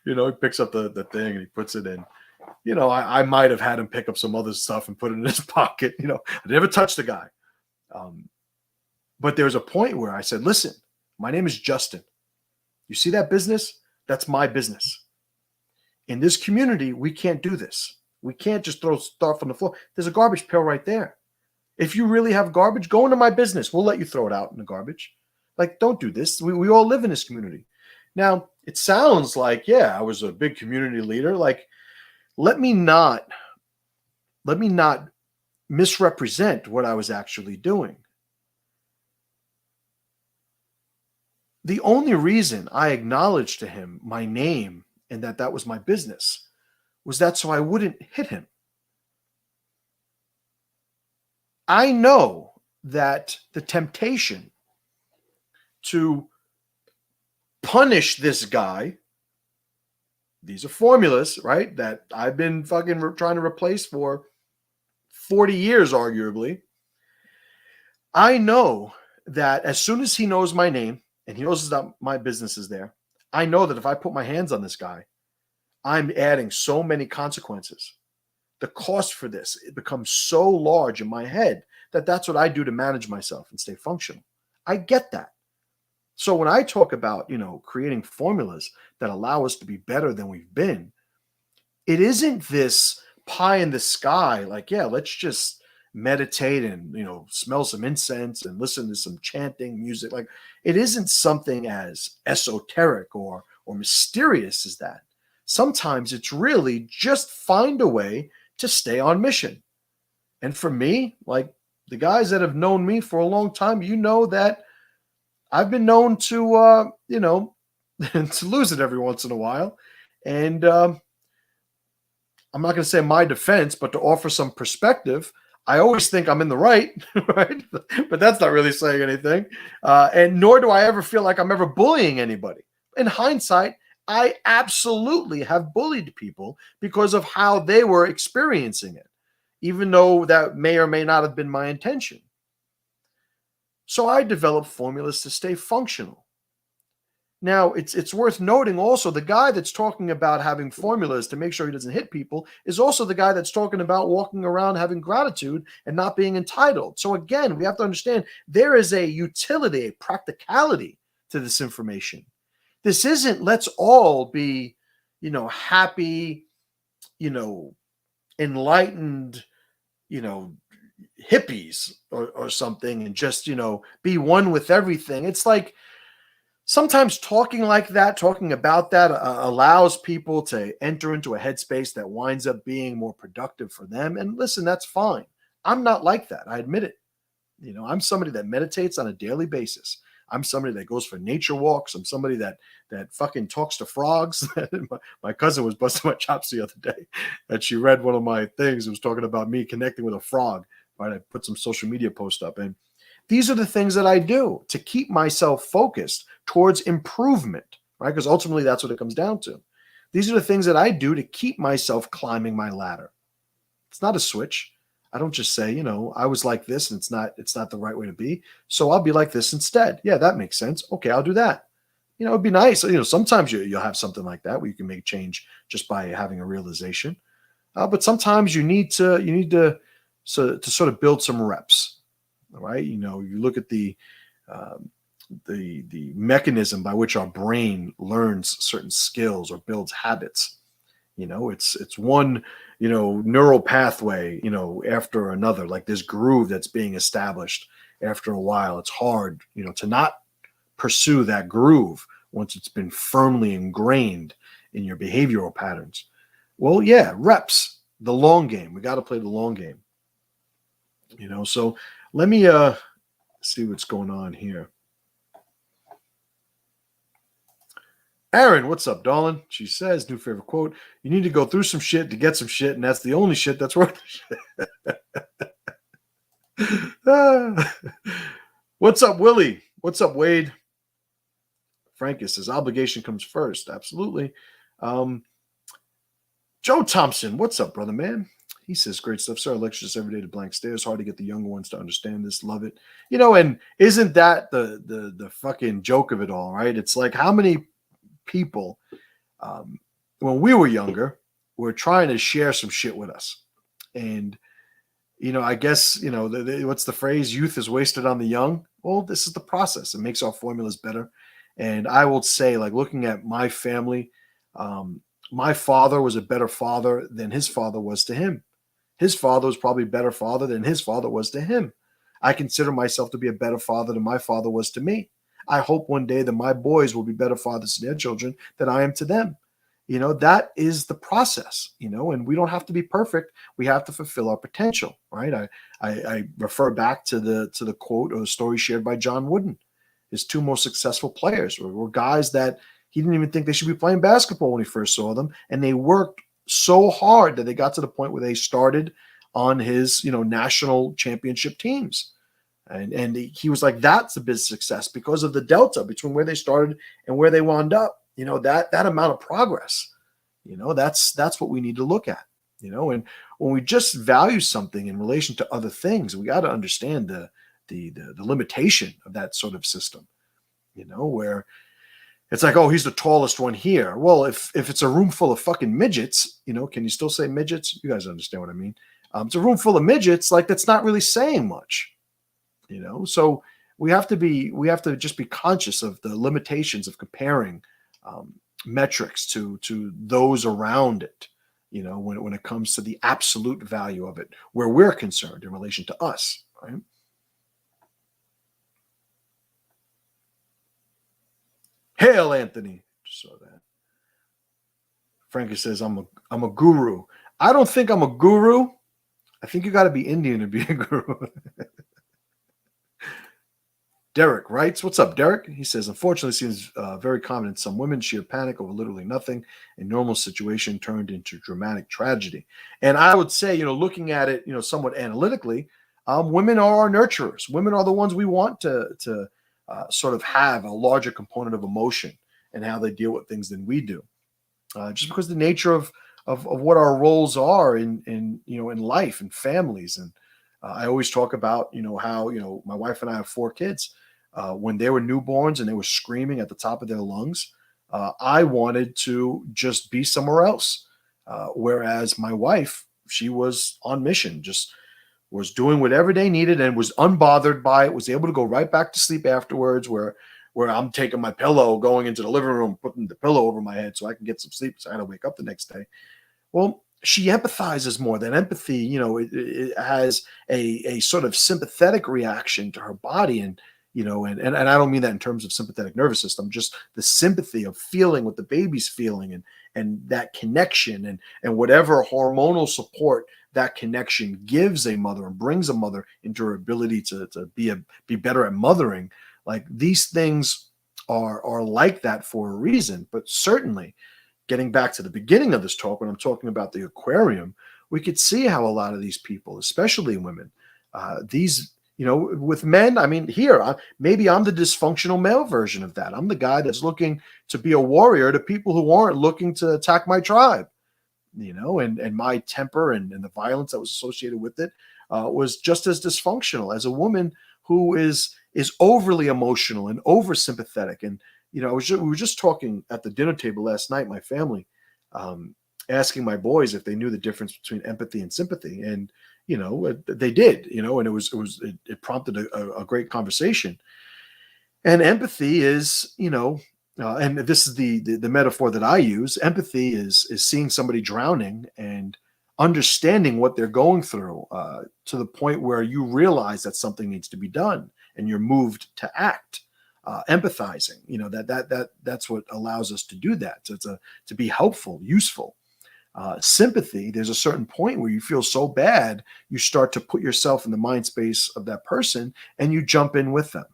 He picks up the thing and he puts it in. I might have had him pick up some other stuff and put it in his pocket. I never touched the guy. But there was a point where I said, listen, my name is Justin. You see that business? That's my business. In this community, we can't do this. We can't just throw stuff on the floor. There's a garbage pail right there. If you really have garbage, go into my business. We'll let you throw it out in the garbage. Like, don't do this. We all live in this community. Now, it sounds like, yeah, I was a big community leader. Like, let me not misrepresent what I was actually doing. The only reason I acknowledged to him my name and that was my business was that so I wouldn't hit him. I know that the temptation to punish this guy, these are formulas, right, that I've been fucking trying to replace for 40 years, arguably. I know that as soon as he knows my name and he knows that my business is there, I know that if I put my hands on this guy, I'm adding so many consequences. The cost for this, it becomes so large in my head that that's what I do to manage myself and stay functional. I get that. So when I talk about, creating formulas that allow us to be better than we've been, it isn't this pie in the sky, like, yeah, let's just meditate and, smell some incense and listen to some chanting music. Like, it isn't something as esoteric or mysterious as that. Sometimes it's really just find a way to stay on mission. And for me, like the guys that have known me for a long time, that I've been known to, to lose it every once in a while. And I'm not going to say my defense, but to offer some perspective, I always think I'm in the right, right? But that's not really saying anything. And nor do I ever feel like I'm ever bullying anybody. In hindsight, I absolutely have bullied people because of how they were experiencing it, even though that may or may not have been my intention. So I developed formulas to stay functional. Now, it's worth noting also the guy that's talking about having formulas to make sure he doesn't hit people is also the guy that's talking about walking around having gratitude and not being entitled. So again, we have to understand there is a utility, a practicality to this information. This isn't let's all be, happy, enlightened, hippies or something and just, be one with everything. It's like sometimes talking about that allows people to enter into a headspace that winds up being more productive for them. And listen, that's fine. I'm not like that. I admit it. I'm somebody that meditates on a daily basis. I'm somebody that goes for nature walks. I'm somebody that fucking talks to frogs. My cousin was busting my chops the other day that she read one of my things. It was talking about me connecting with a frog. Right? I put some social media post up, and these are the things that I do to keep myself focused towards improvement, right? Because ultimately that's what it comes down to. These are the things that I do to keep myself climbing my ladder. It's not a switch. I don't just say, I was like this and it's not the right way to be. So I'll be like this instead. Yeah, that makes sense. Okay, I'll do that. It'd be nice. Sometimes you'll have something like that where you can make change just by having a realization. But sometimes you need to sort of build some reps. All right. You look at the mechanism by which our brain learns certain skills or builds habits. It's one, neural pathway, after another, like this groove that's being established after a while. It's hard, to not pursue that groove once it's been firmly ingrained in your behavioral patterns. Well, yeah, reps, the long game. We got to play the long game. So let me see what's going on here. Aaron, what's up, darling? She says, new favorite quote, you need to go through some shit to get some shit, and that's the only shit that's worth shit. What's up, Willie? What's up, Wade? Frankus says, obligation comes first. Absolutely. Joe Thompson, what's up, brother, man? He says, great stuff, sir. I lecture this every day to blank stares. Hard to get the younger ones to understand this. Love it. And isn't that the fucking joke of it all, right? It's like how many people, when we were younger, were trying to share some shit with us. And, I guess, what's the phrase? Youth is wasted on the young. Well, this is the process. It makes our formulas better. And I will say, like, looking at my family, my father was a better father than his father was to him. His father was probably a better father than his father was to him. I consider myself to be a better father than my father was to me. I hope one day that my boys will be better fathers to their children than I am to them. That is the process, and we don't have to be perfect. We have to fulfill our potential, right? I refer back to the quote or the story shared by John Wooden. His two most successful players were guys that he didn't even think they should be playing basketball when he first saw them. And they worked so hard that they got to the point where they started on his, national championship teams. And he was like, that's a big success because of the delta between where they started and where they wound up. That amount of progress, that's what we need to look at, and when we just value something in relation to other things, we got to understand the limitation of that sort of system, where it's like, oh, he's the tallest one here. Well, if it's a room full of fucking midgets, can you still say midgets? You guys understand what I mean? It's a room full of midgets. Like, that's not really saying much, so we have to just be conscious of the limitations of comparing metrics to those around it, when it comes to the absolute value of it, where we're concerned in relation to us, right? Hail, Anthony. Just saw that. Frankie says, I'm a guru. I don't think I'm a guru. I think you got to be Indian to be a guru. Derek writes, what's up, Derek? He says, unfortunately, seems very common in some women. Sheer panic over literally nothing. A normal situation turned into dramatic tragedy. And I would say, looking at it, somewhat analytically, women are our nurturers. Women are the ones we want to sort of have a larger component of emotion and how they deal with things than we do. Just because the nature of what our roles are in life and families. And I always talk about, how, my wife and I have 4 kids. When they were newborns and they were screaming at the top of their lungs, I wanted to just be somewhere else. Whereas my wife, she was on mission, just was doing whatever they needed and was unbothered by it, was able to go right back to sleep afterwards, where I'm taking my pillow, going into the living room, putting the pillow over my head so I can get some sleep so I got to wake up the next day. Well, she empathizes more. That empathy, it has a sort of sympathetic reaction to her body. And and I don't mean that in terms of sympathetic nervous system, just the sympathy of feeling what the baby's feeling and that connection and whatever hormonal support that connection gives a mother and brings a mother into her ability to be better at mothering. Like, these things are like that for a reason. But certainly, getting back to the beginning of this talk, when I'm talking about the aquarium, we could see how a lot of these people, especially women, with men, I mean, maybe I'm the dysfunctional male version of that. I'm the guy that's looking to be a warrior to people who aren't looking to attack my tribe, and my temper and the violence that was associated with it was just as dysfunctional as a woman who is overly emotional and over sympathetic. And, we were just talking at the dinner table last night, my family, asking my boys if they knew the difference between empathy and sympathy. And, they did, and it prompted a great conversation. And empathy is, and this is the metaphor that I use. Empathy is seeing somebody drowning and understanding what they're going through to the point where you realize that something needs to be done and you're moved to act. Empathizing, that's what allows us to do that, to be helpful, useful. Sympathy, there's a certain point where you feel so bad, you start to put yourself in the mind space of that person and you jump in with them.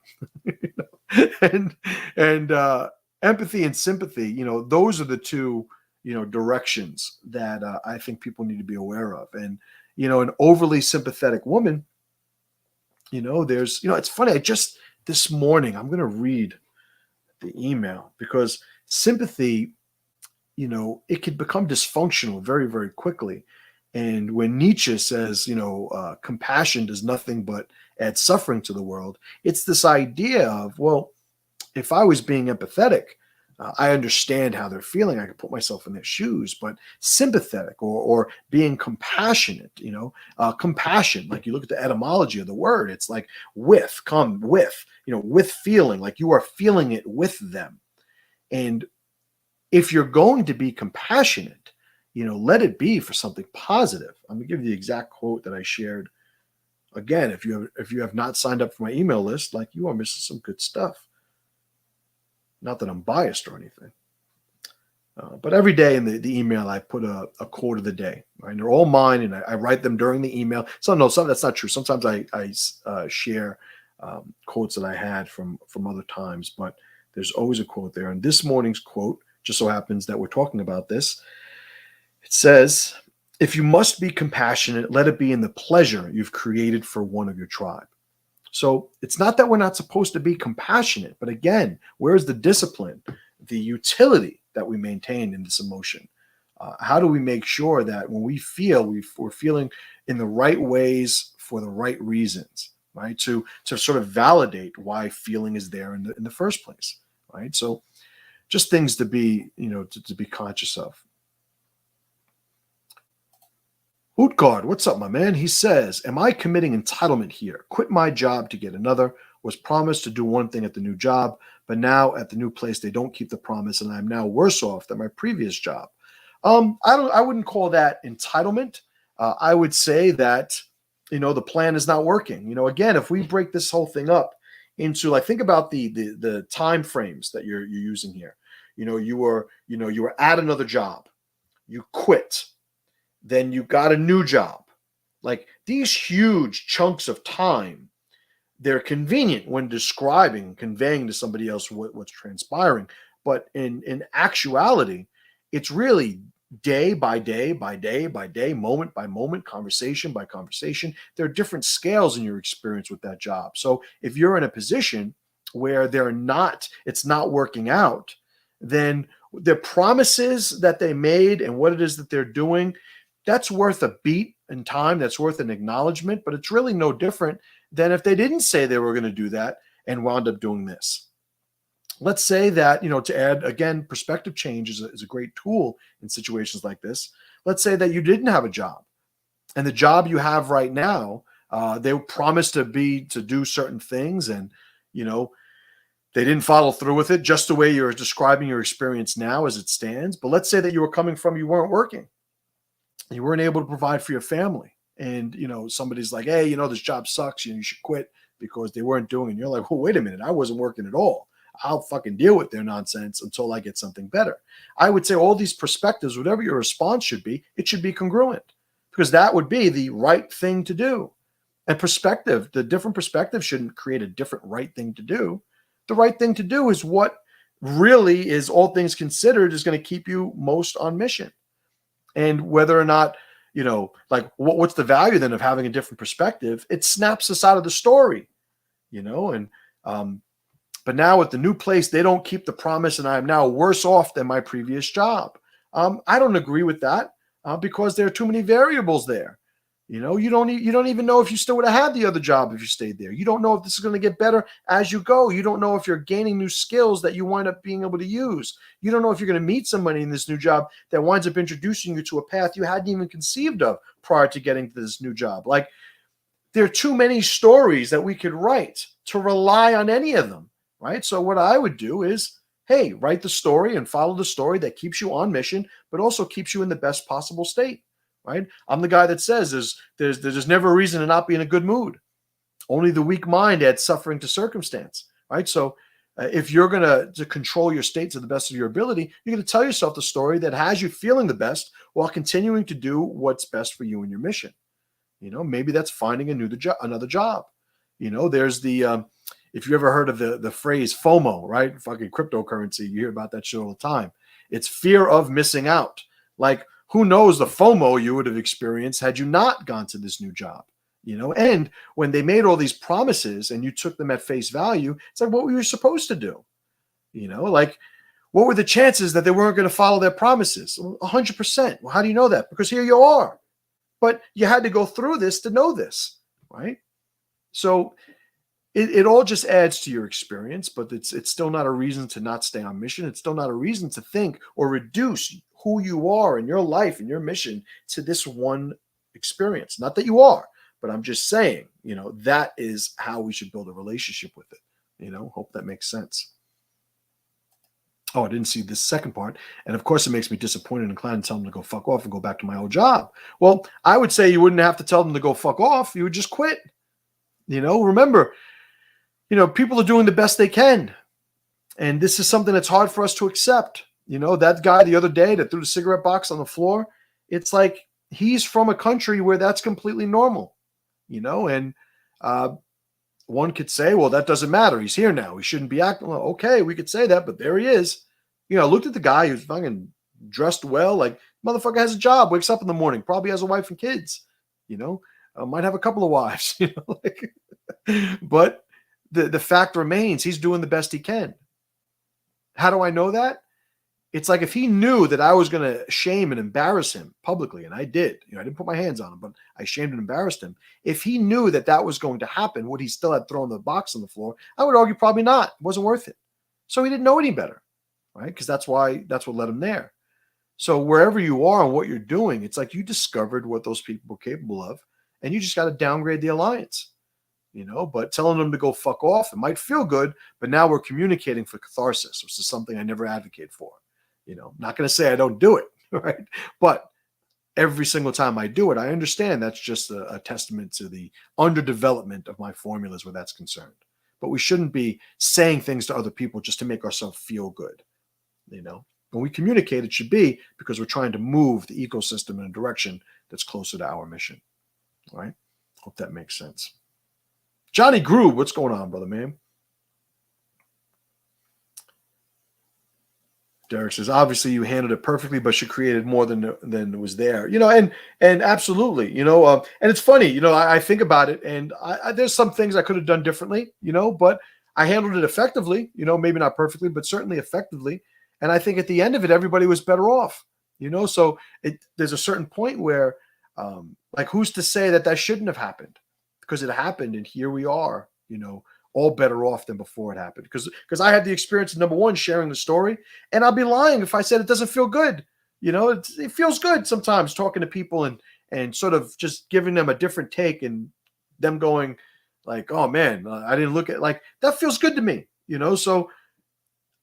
and empathy and sympathy, those are the two, directions that I think people need to be aware of. And, an overly sympathetic woman, it's funny. This morning, I'm going to read the email because sympathy, it could become dysfunctional very, very quickly. And when Nietzsche says, compassion does nothing but add suffering to the world, it's this idea of, well, if I was being empathetic, I understand how they're feeling. I can put myself in their shoes, but sympathetic or being compassionate, compassion, like you look at the etymology of the word, it's like with feeling, like you are feeling it with them. And if you're going to be compassionate, let it be for something positive. I'm going to give you the exact quote that I shared. Again, if you have not signed up for my email list, like, you are missing some good stuff. Not that I'm biased or anything. But every day in the email, I put a quote of the day. Right? And they're all mine, and I write them during the email. Some that's not true. Sometimes I share quotes that I had from other times, but there's always a quote there. And this morning's quote just so happens that we're talking about this. It says, "If you must be compassionate, let it be in the pleasure you've created for one of your tribe." So it's not that we're not supposed to be compassionate, but again, where's the discipline, the utility that we maintain in this emotion? How do we make sure that when we feel, we're feeling in the right ways for the right reasons, right? To sort of validate why feeling is there in the first place, right? So just things to be, to be conscious of. Utgard, what's up, my man? He says, "Am I committing entitlement here? Quit my job to get another. Was promised to do one thing at the new job, but now at the new place they don't keep the promise, and I'm now worse off than my previous job." I wouldn't call that entitlement. I would say that the plan is not working. Again, if we break this whole thing up into, like, think about the time frames that you're using here. You were at another job, you quit. Then you got a new job. Like, these huge chunks of time, they're convenient when describing, conveying to somebody else what's transpiring. But in actuality, it's really day by day by day by day, moment by moment, conversation by conversation. There are different scales in your experience with that job. So if you're in a position where it's not working out, then the promises that they made and what it is that they're doing, that's worth a beat in time. That's worth an acknowledgement, but it's really no different than if they didn't say they were going to do that and wound up doing this. Let's say that, to add, again, perspective change is a great tool in situations like this. Let's say that you didn't have a job, and the job you have right now, they promised to do certain things, and, they didn't follow through with it, just the way you're describing your experience now as it stands. But let's say that you weren't working. You weren't able to provide for your family. And, somebody's like, "Hey, this job sucks. You should quit," because they weren't doing it. And you're like, "Well, wait a minute. I wasn't working at all. I'll fucking deal with their nonsense until I get something better." I would say all these perspectives, whatever your response should be, it should be congruent, because that would be the right thing to do. And the different perspective shouldn't create a different right thing to do. The right thing to do is what really is, all things considered, is going to keep you most on mission. And whether or not, what's the value then of having a different perspective? It snaps us out of the story, and but now with the new place, they don't keep the promise, and I am now worse off than my previous job. I don't agree with that because there are too many variables there. You don't even know if you still would have had the other job if you stayed there. You don't know if this is going to get better as you go. You don't know if you're gaining new skills that you wind up being able to use. You don't know if you're going to meet somebody in this new job that winds up introducing you to a path you hadn't even conceived of prior to getting to this new job. Like, there are too many stories that we could write to rely on any of them, right? So what I would do is, hey, write the story and follow the story that keeps you on mission, but also keeps you in the best possible state. Right? I'm the guy that says there's never a reason to not be in a good mood. Only the weak mind adds suffering to circumstance. Right? So if you're going to control your state to the best of your ability, you're going to tell yourself the story that has you feeling the best while continuing to do what's best for you and your mission. Maybe that's finding another job. There's the if you ever heard of the phrase FOMO, right? Fucking cryptocurrency. You hear about that shit all the time. It's fear of missing out. Like, who knows the FOMO you would have experienced had you not gone to this new job, And when they made all these promises and you took them at face value, it's like, what were you supposed to do? Like, what were the chances that they weren't going to follow their promises? 100%. Well, how do you know that? Because here you are. But you had to go through this to know this, right? So it all just adds to your experience, but it's still not a reason to not stay on mission. It's still not a reason to think or reduce who you are in your life and your mission to this one experience. Not that you are, but I'm just saying, that is how we should build a relationship with it. Hope that makes sense. Oh, I didn't see this second part. And of course, it makes me disappointed and inclined to tell them to go fuck off and go back to my old job. Well, I would say you wouldn't have to tell them to go fuck off. You would just quit. Remember, people are doing the best they can. And this is something that's hard for us to accept. That guy the other day that threw the cigarette box on the floor, it's like he's from a country where that's completely normal, and one could say, well, that doesn't matter. He's here now. He shouldn't be acting. Well, okay, we could say that, but there he is. I looked at the guy who's fucking dressed well. Like, motherfucker has a job, wakes up in the morning, probably has a wife and kids, might have a couple of wives, but the fact remains he's doing the best he can. How do I know that? It's like if he knew that I was going to shame and embarrass him publicly, and I did, I didn't put my hands on him, but I shamed and embarrassed him. If he knew that that was going to happen, would he still have thrown the box on the floor? I would argue probably not. It wasn't worth it. So he didn't know any better, right? Because that's what led him there. So wherever you are and what you're doing, it's like you discovered what those people were capable of, and you just got to downgrade the alliance. But telling them to go fuck off, it might feel good, but now we're communicating for catharsis, which is something I never advocate for. Not going to say I don't do it, right? But every single time I do it, I understand that's just a testament to the underdevelopment of my formulas where that's concerned. But we shouldn't be saying things to other people just to make ourselves feel good. When we communicate, it should be because we're trying to move the ecosystem in a direction that's closer to our mission, right? Hope that makes sense. Johnny Groove, what's going on, brother, man? Derek says, obviously you handled it perfectly, but she created more than was there, and absolutely, and it's funny, I think about it, and there's some things I could have done differently, but I handled it effectively, maybe not perfectly, but certainly effectively. And I think at the end of it, everybody was better off, so there's a certain point where, like, who's to say that shouldn't have happened? Because it happened, and here we are, all better off than before it happened. Because I had the experience of, number one, sharing the story, and I'll be lying if I said it doesn't feel good. It feels good sometimes talking to people and sort of just giving them a different take and them going like, oh man, I didn't look at like that feels good to me. So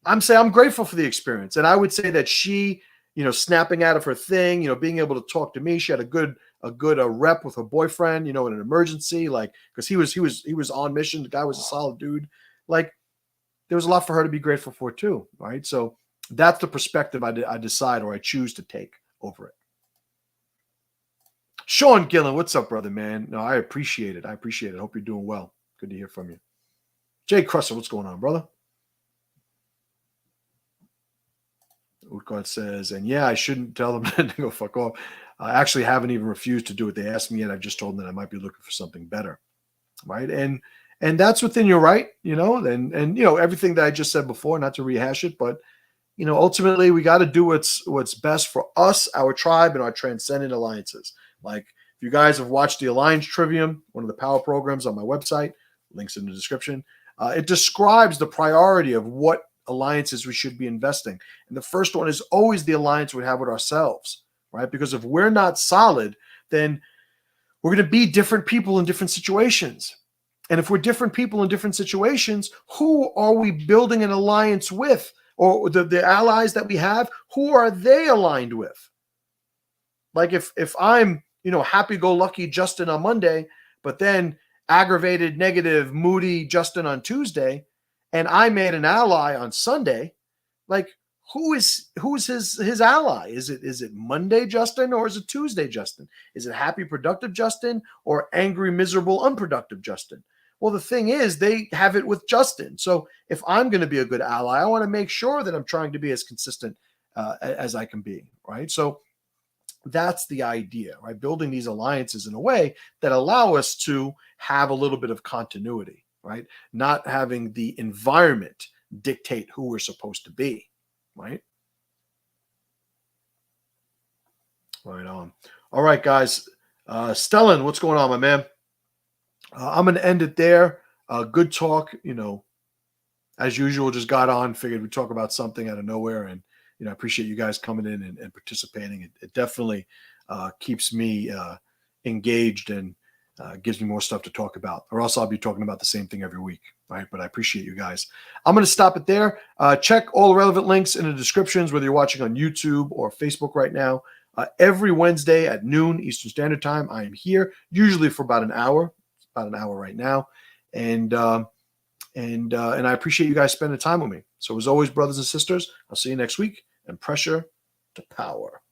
I'm grateful for the experience, and I would say that she, snapping out of her thing, being able to talk to me, she had a good rep with her boyfriend, in an emergency, like, because he was on mission. The guy was a solid dude. Like, there was a lot for her to be grateful for too, right? So that's the perspective I decide or I choose to take over it. Sean Gillen, what's up, brother, man? No, I appreciate it. Hope you're doing well. Good to hear from you. Jay Crusser, what's going on, brother? Utgard says, and yeah, I shouldn't tell them to go fuck off. I actually haven't even refused to do what they asked me yet. I've just told them that I might be looking for something better, right? And that's within your right, and everything that I just said before, not to rehash it, but ultimately we got to do what's best for us, our tribe, and our transcendent alliances. Like, if you guys have watched the Alliance Trivium, one of the power programs on my website, links in the description, it describes the priority of what alliances we should be investing. And the first one is always the alliance we have with ourselves, right? Because if we're not solid, then we're going to be different people in different situations. And if we're different people in different situations, who are we building an alliance with? Or the allies that we have, who are they aligned with? Like, if I'm, happy-go-lucky Justin on Monday, but then aggravated, negative, moody Justin on Tuesday, and I made an ally on Sunday, like, who's his ally? Is it Monday Justin, or is it Tuesday Justin? Is it happy, productive Justin, or angry, miserable, unproductive Justin? Well, the thing is, they have it with Justin. So if I'm going to be a good ally, I want to make sure that I'm trying to be as consistent as I can be, right? So that's the idea, right? Building these alliances in a way that allow us to have a little bit of continuity, right? Not having the environment dictate who we're supposed to be, right? Right on. All right, guys. Stellan, what's going on, my man? I'm going to end it there. Good talk, as usual, just got on, figured we'd talk about something out of nowhere. And, I appreciate you guys coming in and participating. It definitely keeps me engaged and gives me more stuff to talk about, or else I'll be talking about the same thing every week. Right. But I appreciate you guys. I'm going to stop it there. Check all the relevant links in the descriptions, whether you're watching on YouTube or Facebook right now. Every Wednesday at noon Eastern Standard Time, I am here, usually for about an hour right now. And I appreciate you guys spending time with me. So as always, brothers and sisters, I'll see you next week. And pressure to power.